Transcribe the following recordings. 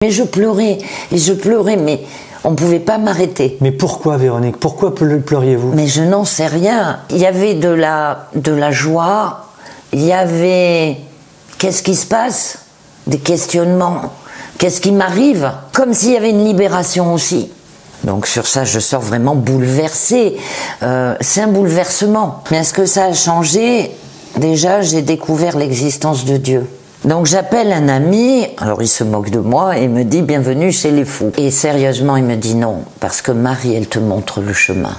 Mais je pleurais, mais on ne pouvait pas m'arrêter. Mais pourquoi, Véronique? Pourquoi pleuriez-vous? Mais je n'en sais rien. Il y avait de la joie, il y avait... Qu'est-ce qui se passe? Des questionnements. Qu'est-ce qui m'arrive? Comme s'il y avait une libération aussi. Donc sur ça, je sors vraiment bouleversée. C'est un bouleversement. Mais est-ce que ça a changé? Déjà, j'ai découvert l'existence de Dieu. Donc j'appelle un ami, alors il se moque de moi et me dit bienvenue chez les fous. Et sérieusement il me dit non, parce que Marie elle te montre le chemin.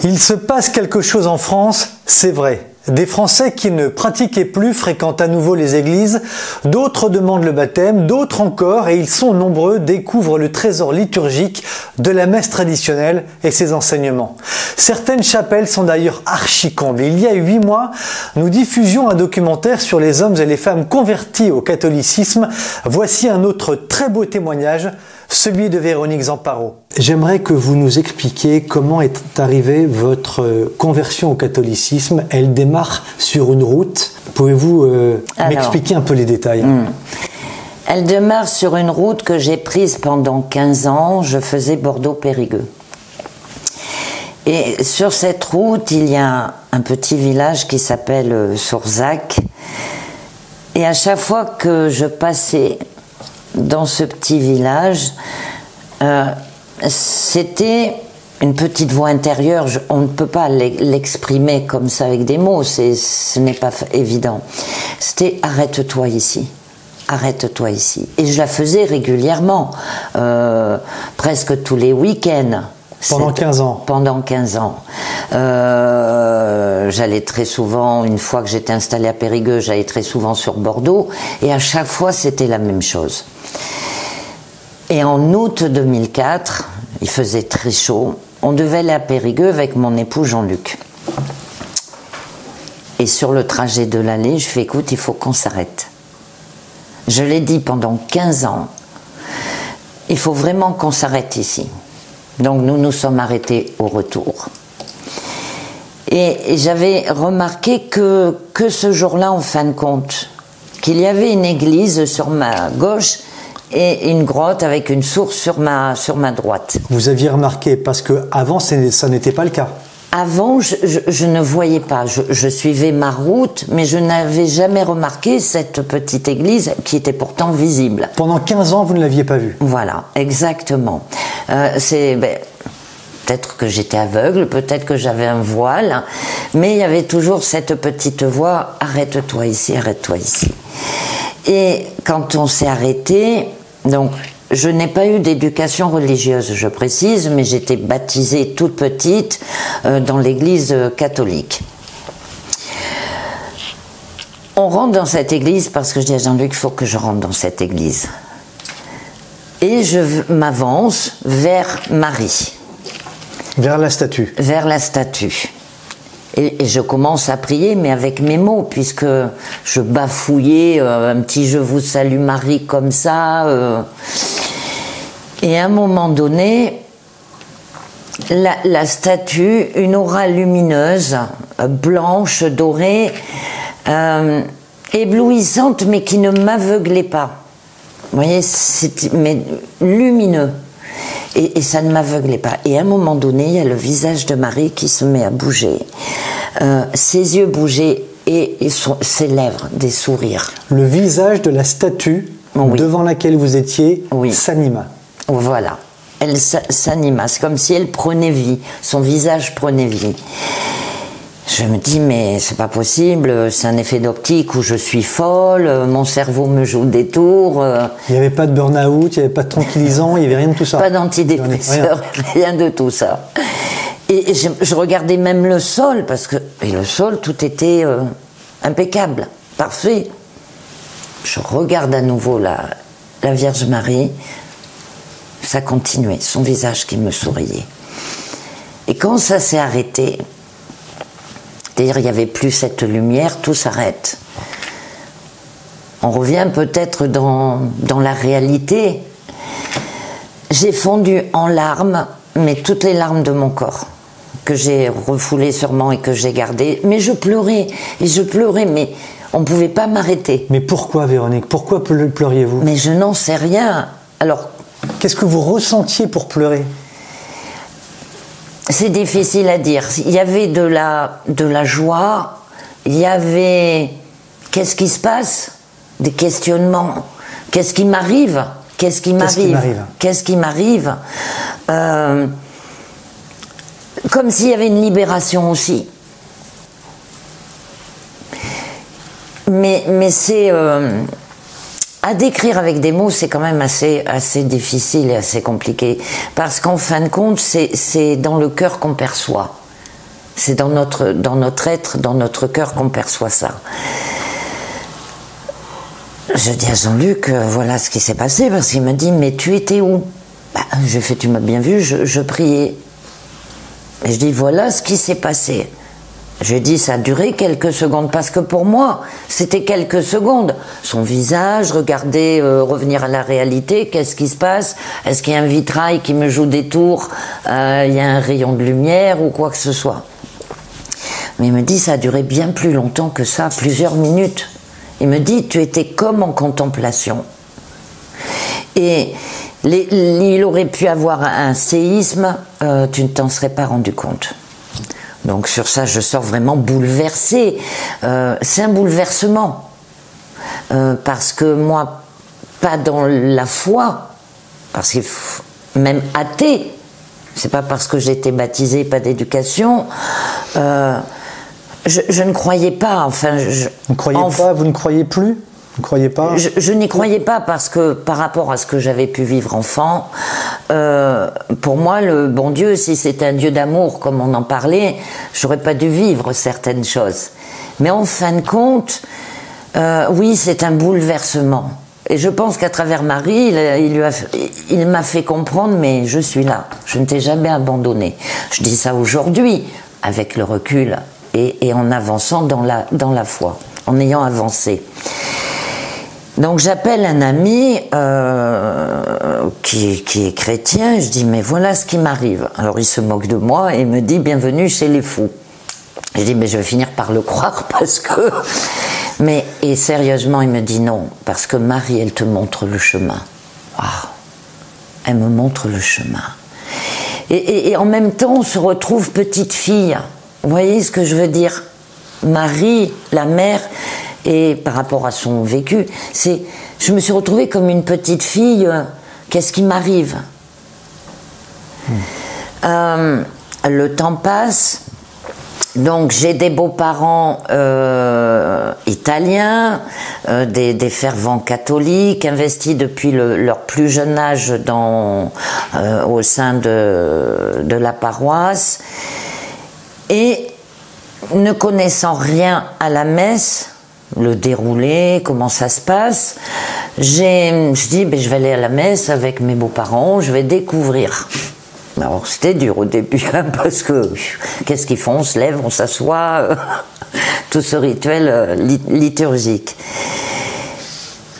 Il se passe quelque chose en France, c'est vrai. Des Français qui ne pratiquaient plus fréquentent à nouveau les églises, d'autres demandent le baptême, d'autres encore, et ils sont nombreux, découvrent le trésor liturgique de la messe traditionnelle et ses enseignements. Certaines chapelles sont d'ailleurs archi-combles. Il y a 8 mois, nous diffusions un documentaire sur les hommes et les femmes convertis au catholicisme. Voici un autre très beau témoignage, celui de Véronique Zamparo. J'aimerais que vous nous expliquiez comment est arrivée votre conversion au catholicisme. Elle démarre sur une route. Pouvez-vous m'expliquer un peu les détails? Elle démarre sur une route que j'ai prise pendant 15 ans. Je faisais Bordeaux-Périgueux. Et sur cette route, il y a un petit village qui s'appelle Sourzac. Et à chaque fois que je passais dans ce petit village, c'était une petite voix intérieure. On ne peut pas l'exprimer comme ça avec des mots, ce n'est pas évident. C'était « arrête-toi ici ». Arrête-toi ici. Et je la faisais régulièrement, presque tous les week-ends. Pendant 15 ans. Pendant 15 ans. J'allais très souvent, une fois que j'étais installée à Périgueux, j'allais très souvent sur Bordeaux, et à chaque fois c'était la même chose. Et en août 2004, il faisait très chaud, on devait aller à Périgueux avec mon époux Jean-Luc. Et sur le trajet de l'aller, je fais écoute, il faut qu'on s'arrête. Je l'ai dit pendant 15 ans, il faut vraiment qu'on s'arrête ici. Donc nous nous sommes arrêtés au retour. Et j'avais remarqué que ce jour-là, en fin de compte, qu'il y avait une église sur ma gauche et une grotte avec une source sur ma droite. Vous aviez remarqué, parce qu'avant, ça n'était pas le cas. Avant, je ne voyais pas. Je suivais ma route, mais je n'avais jamais remarqué cette petite église qui était pourtant visible. Pendant 15 ans, vous ne l'aviez pas vue? Voilà, exactement. Peut-être que j'étais aveugle, peut-être que j'avais un voile, mais il y avait toujours cette petite voix « arrête-toi ici, arrête-toi ici ». Et quand on s'est arrêté, donc je n'ai pas eu d'éducation religieuse, je précise, mais j'étais baptisée toute petite dans l'église catholique. On rentre dans cette église parce que je dis à Jean-Luc, il faut que je rentre dans cette église. Et je m'avance vers Marie. Vers la statue. Vers la statue. Et je commence à prier, mais avec mes mots, puisque je bafouillais un petit « Je vous salue Marie » comme ça. Et à un moment donné, la statue, une aura lumineuse, blanche, dorée, éblouissante, mais qui ne m'aveuglait pas. Vous voyez, mais lumineux. Et ça ne m'aveuglait pas. Et à un moment donné, il y a le visage de Marie qui se met à bouger. Ses yeux bougeaient et ses lèvres, des sourires. Le visage de la statue devant laquelle vous étiez s'anima. Voilà. Elle s'anima. C'est comme si elle prenait vie. Son visage prenait vie. Je me dis, mais c'est pas possible, c'est un effet d'optique où je suis folle, mon cerveau me joue des tours. Il n'y avait pas de burn-out, il n'y avait pas de tranquillisant, il n'y avait rien de tout ça. Pas d'antidépresseurs, rien de tout ça. Et je regardais même le sol, parce que le sol, tout était impeccable, parfait. Je regarde à nouveau la Vierge Marie, ça continuait, son visage qui me souriait. Et quand ça s'est arrêté, c'est-à-dire, il n'y avait plus cette lumière, tout s'arrête. On revient peut-être dans la réalité. J'ai fondu en larmes, mais toutes les larmes de mon corps, que j'ai refoulées sûrement et que j'ai gardées. Mais je pleurais, mais on ne pouvait pas m'arrêter. Mais pourquoi, Véronique? Pourquoi pleuriez-vous? Mais je n'en sais rien. Alors, qu'est-ce que vous ressentiez pour pleurer? C'est difficile à dire. Il y avait de la joie, il y avait qu'est-ce qui se passe, des questionnements, qu'est-ce qui m'arrive, qu'est-ce qui m'arrive, qu'est-ce qui m'arrive, comme s'il y avait une libération aussi. Mais c'est à décrire avec des mots, c'est quand même assez difficile et assez compliqué, parce qu'en fin de compte, c'est dans le cœur qu'on perçoit. C'est dans notre être, dans notre cœur qu'on perçoit ça. Je dis à Jean-Luc, voilà ce qui s'est passé, parce qu'il me dit, mais tu étais où? J'ai fait, tu m'as bien vu, je priais. Et je dis, voilà ce qui s'est passé. Je dis, ça a duré quelques secondes, parce que pour moi, c'était quelques secondes. Son visage, regarder, revenir à la réalité, qu'est-ce qui se passe? Est-ce qu'il y a un vitrail qui me joue des tours? Il y a un rayon de lumière ou quoi que ce soit? Mais il me dit, ça a duré bien plus longtemps que ça, plusieurs minutes. Il me dit, tu étais comme en contemplation. Et il aurait pu avoir un séisme, tu ne t'en serais pas rendu compte. Donc sur ça, je sors vraiment bouleversée. C'est un bouleversement. Parce que moi, pas dans la foi, parce que même athée, c'est pas parce que j'ai été baptisée, pas d'éducation, je ne croyais pas, enfin... Vous ne croyez pas, vous ne croyez plus? Vous ne croyez pas? Je n'y croyais pas parce que par rapport à ce que j'avais pu vivre enfant, pour moi, le bon Dieu, si c'était un Dieu d'amour, comme on en parlait, j'aurais pas dû vivre certaines choses. Mais en fin de compte, oui, c'est un bouleversement. Et je pense qu'à travers Marie, il m'a fait comprendre, mais je suis là, je ne t'ai jamais abandonné. Je dis ça aujourd'hui, avec le recul, et en avançant dans la foi, en ayant avancé. Donc j'appelle un ami qui est chrétien, et je dis, mais voilà ce qui m'arrive. Alors il se moque de moi et me dit, bienvenue chez les fous. Je dis, mais je vais finir par le croire parce que... Et sérieusement, il me dit non, parce que Marie, elle te montre le chemin. Wow. Elle me montre le chemin. Et en même temps, on se retrouve petite fille. Vous voyez ce que je veux dire? Marie, la mère, et par rapport à son vécu, je me suis retrouvée comme une petite fille. Qu'est-ce qui m'arrive? Le temps passe. Donc j'ai des beaux-parents italiens, des fervents catholiques, investis depuis leur plus jeune âge au sein de la paroisse, et ne connaissant rien à la messe, le déroulé, comment ça se passe, je dis, je vais aller à la messe avec mes beaux-parents, je vais découvrir. Alors c'était dur au début, hein, parce que qu'est-ce qu'ils font? On se lève, on s'assoit, tout ce rituel liturgique.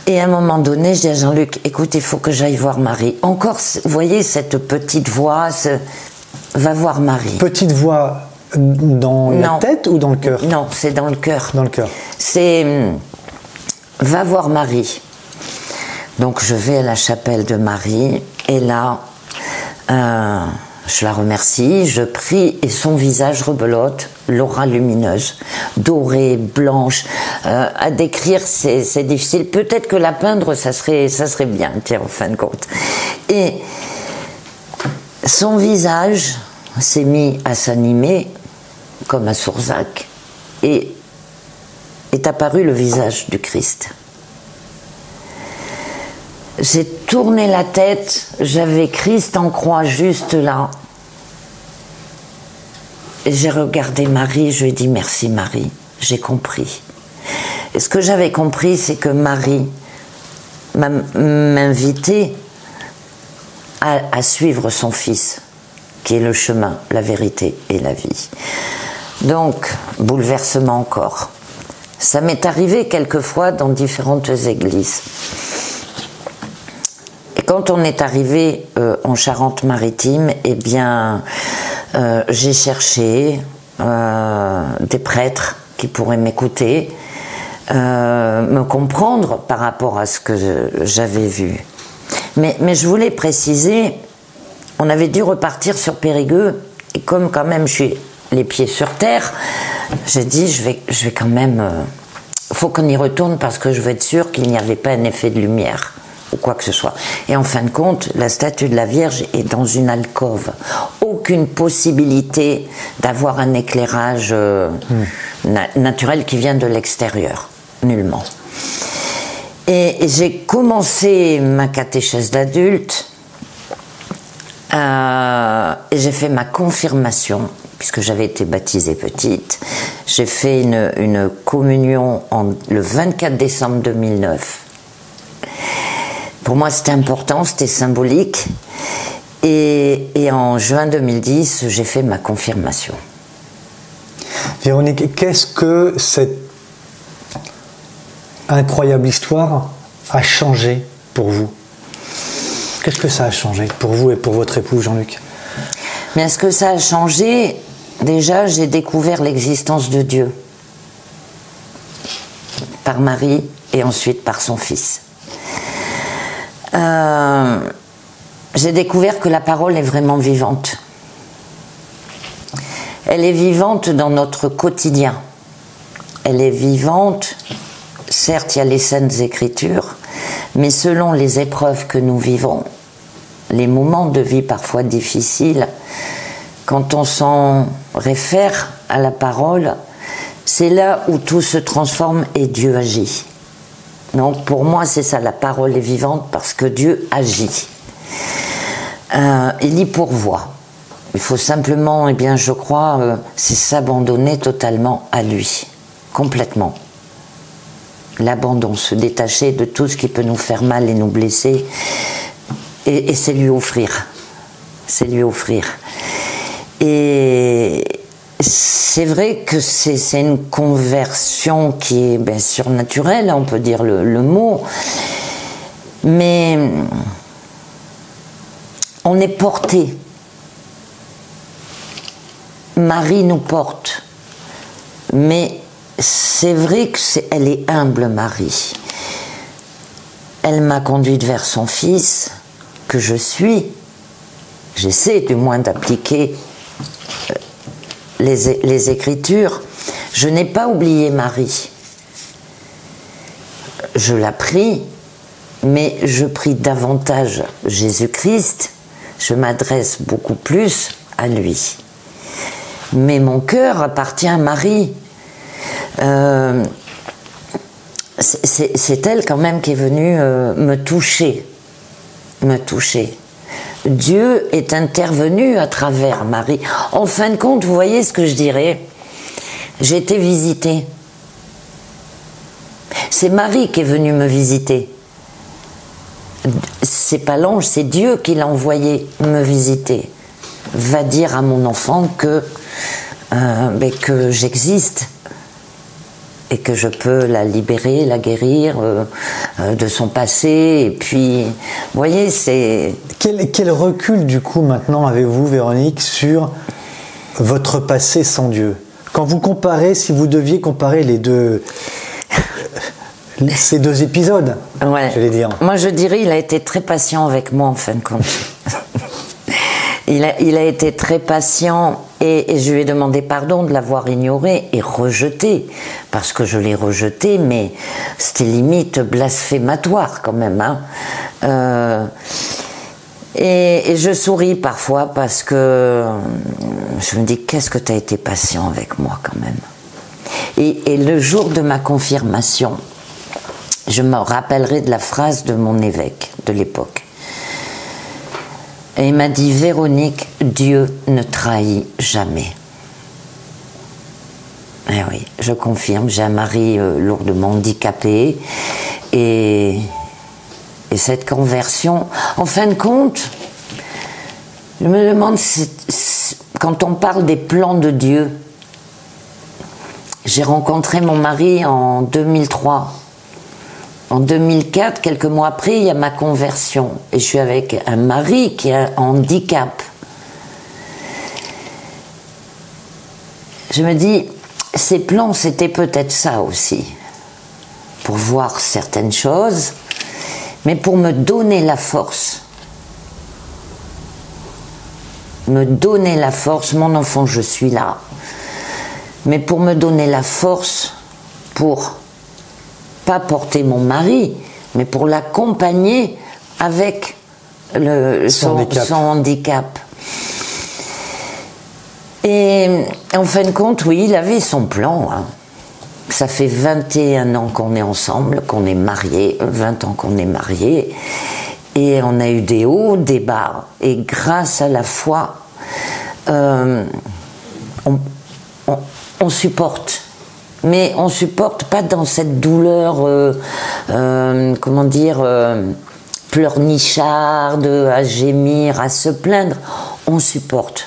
Et à un moment donné, je dis à Jean-Luc, écoute, il faut que j'aille voir Marie. Encore, vous voyez cette petite voix, va voir Marie. Petite voix dans la tête ou dans le cœur? Non, c'est dans le cœur. Dans le cœur. C'est, va voir Marie. Donc je vais à la chapelle de Marie, et là, je la remercie, je prie, et son visage rebelote, l'aura lumineuse, dorée, blanche. À décrire, c'est difficile. Peut-être que la peindre, ça serait bien, tiens, en fin de compte. Et son visage s'est mis à s'animer, comme à Sourzac, et est apparu le visage du Christ. J'ai tourné la tête, j'avais Christ en croix juste là. Et j'ai regardé Marie, je lui ai dit merci Marie, j'ai compris. Et ce que j'avais compris, c'est que Marie m'invitait à suivre son fils, qui est le chemin, la vérité et la vie. Donc, bouleversement encore. Ça m'est arrivé quelquefois dans différentes églises. Et quand on est arrivé en Charente-Maritime, eh bien, j'ai cherché des prêtres qui pourraient m'écouter, me comprendre par rapport à ce que j'avais vu. Mais je voulais préciser, on avait dû repartir sur Périgueux, et comme quand même je suis les pieds sur terre, j'ai dit je vais quand même... faut qu'on y retourne parce que je veux être sûre qu'il n'y avait pas un effet de lumière ou quoi que ce soit. Et en fin de compte, la statue de la Vierge est dans une alcôve. Aucune possibilité d'avoir un éclairage naturel qui vient de l'extérieur. Nullement. Et j'ai commencé ma catéchèse d'adulte et j'ai fait ma confirmation, puisque j'avais été baptisée petite. J'ai fait une communion le 24 décembre 2009. Pour moi, c'était important, c'était symbolique. Et en juin 2010, j'ai fait ma confirmation. Véronique, qu'est-ce que cette incroyable histoire a changé pour vous? Qu'est-ce que ça a changé pour vous et pour votre époux Jean-Luc? Mais ce que ça a changé, déjà, j'ai découvert l'existence de Dieu. Par Marie et ensuite par son fils. J'ai découvert que la parole est vraiment vivante. Elle est vivante dans notre quotidien. Elle est vivante, certes il y a les saintes écritures, mais selon les épreuves que nous vivons, les moments de vie parfois difficiles, quand on s'en réfère à la parole, c'est là où tout se transforme et Dieu agit. Donc pour moi c'est ça, la parole est vivante parce que Dieu agit. Il y pourvoit. Il faut simplement, eh bien je crois, c'est s'abandonner totalement à lui, complètement. L'abandon, se détacher de tout ce qui peut nous faire mal et nous blesser, et c'est lui offrir. C'est lui offrir. Et c'est vrai que c'est une conversion qui est surnaturelle, on peut dire le mot, mais on est porté. Marie nous porte, mais c'est vrai qu'elle est humble, Marie. Elle m'a conduite vers son fils, que je suis. J'essaie du moins d'appliquer les Écritures. Je n'ai pas oublié Marie. Je la prie, mais je prie davantage Jésus-Christ. Je m'adresse beaucoup plus à lui. Mais mon cœur appartient à Marie. C'est elle quand même qui est venue me toucher. Dieu est intervenu à travers Marie. En fin de compte, vous voyez ce que je dirais? J'ai été visitée. C'est Marie qui est venue me visiter. C'est pas l'ange, c'est Dieu qui l'a envoyé me visiter. Va dire à mon enfant que j'existe et que je peux la libérer, la guérir de son passé. Et puis, vous voyez, c'est... Quel recul, du coup, maintenant, avez-vous, Véronique, sur votre passé sans Dieu? Quand vous comparez, si vous deviez comparer ces deux épisodes, ouais. Je vais dire. Moi, je dirais, il a été très patient avec moi, en fin de compte. Il a été très patient et je lui ai demandé pardon de l'avoir ignoré et rejeté, parce que je l'ai rejeté, mais c'était limite blasphématoire quand même. Hein. Et je souris parfois parce que je me dis, qu'est-ce que tu as été patient avec moi quand même. Et le jour de ma confirmation, je me rappellerai de la phrase de mon évêque de l'époque. Et il m'a dit, Véronique, Dieu ne trahit jamais. Eh oui, je confirme, j'ai un mari lourdement handicapé et cette conversion, en fin de compte, je me demande, quand on parle des plans de Dieu, j'ai rencontré mon mari en 2003. En 2004, quelques mois après, il y a ma conversion. Et je suis avec un mari qui a un handicap. Je me dis, ces plans, c'était peut-être ça aussi. Pour voir certaines choses. Mais pour me donner la force, mon enfant, je suis là. Mais pour me donner la force, pour pas porter mon mari, mais pour l'accompagner avec son handicap. Et en fin de compte, oui, il avait son plan. Hein. Ça fait 21 ans qu'on est ensemble, qu'on est mariés, 20 ans qu'on est mariés. Et on a eu des hauts, des bas. Et grâce à la foi, on supporte. Mais on supporte pas dans cette douleur, comment dire, pleurnicharde, à gémir, à se plaindre. On supporte.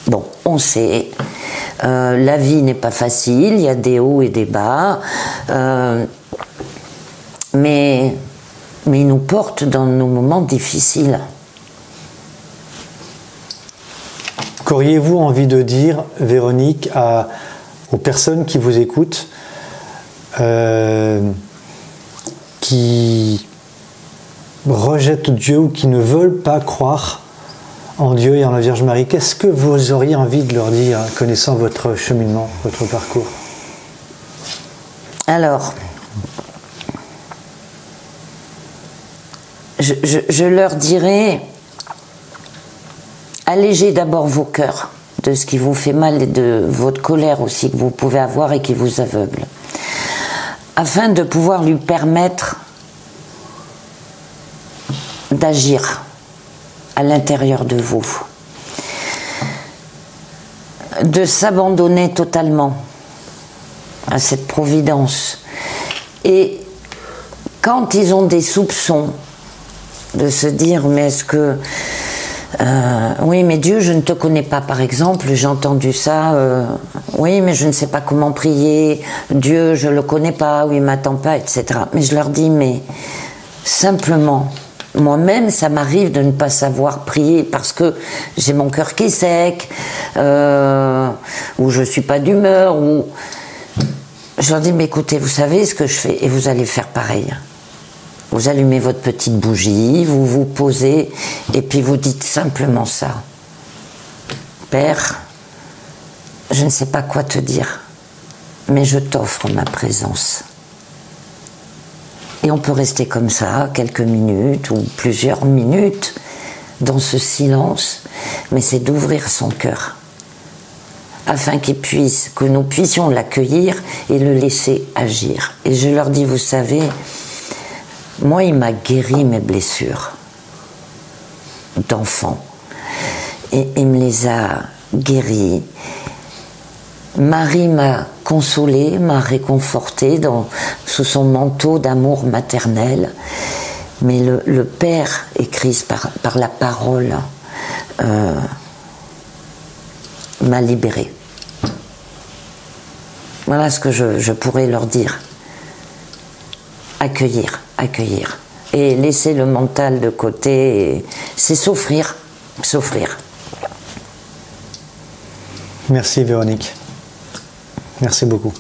Bon, on sait. La vie n'est pas facile, il y a des hauts et des bas. Mais il nous porte dans nos moments difficiles. Qu'auriez-vous envie de dire, Véronique, aux personnes qui vous écoutent, qui rejettent Dieu ou qui ne veulent pas croire en Dieu et en la Vierge Marie? Qu'est-ce que vous auriez envie de leur dire, connaissant votre cheminement, votre parcours? Alors, je leur dirais, allégez d'abord vos cœurs de ce qui vous fait mal et de votre colère aussi que vous pouvez avoir et qui vous aveugle, afin de pouvoir lui permettre d'agir à l'intérieur de vous, de s'abandonner totalement à cette providence. Et quand ils ont des soupçons, de se dire, mais est-ce que oui, mais Dieu, je ne te connais pas, par exemple, j'ai entendu ça, oui, mais je ne sais pas comment prier, Dieu, je ne le connais pas, oui, il ne m'attend pas, etc. Mais je leur dis, mais simplement, moi-même, ça m'arrive de ne pas savoir prier parce que j'ai mon cœur qui est sec, ou je ne suis pas d'humeur, ou... Je leur dis, mais écoutez, vous savez ce que je fais, et vous allez faire pareil. Vous allumez votre petite bougie, vous vous posez, et puis vous dites simplement ça. Père, je ne sais pas quoi te dire, mais je t'offre ma présence. Et on peut rester comme ça, quelques minutes ou plusieurs minutes, dans ce silence, mais c'est d'ouvrir son cœur, afin que nous puissions l'accueillir et le laisser agir. Et je leur dis, vous savez, moi, il m'a guéri mes blessures d'enfant. Et il me les a guéries. Marie m'a consolée, m'a réconfortée sous son manteau d'amour maternel. Mais le Père et Christ, par la parole, m'a libérée. Voilà ce que je pourrais leur dire. Accueillir. Et laisser le mental de côté, c'est s'offrir. Merci Véronique. Merci beaucoup.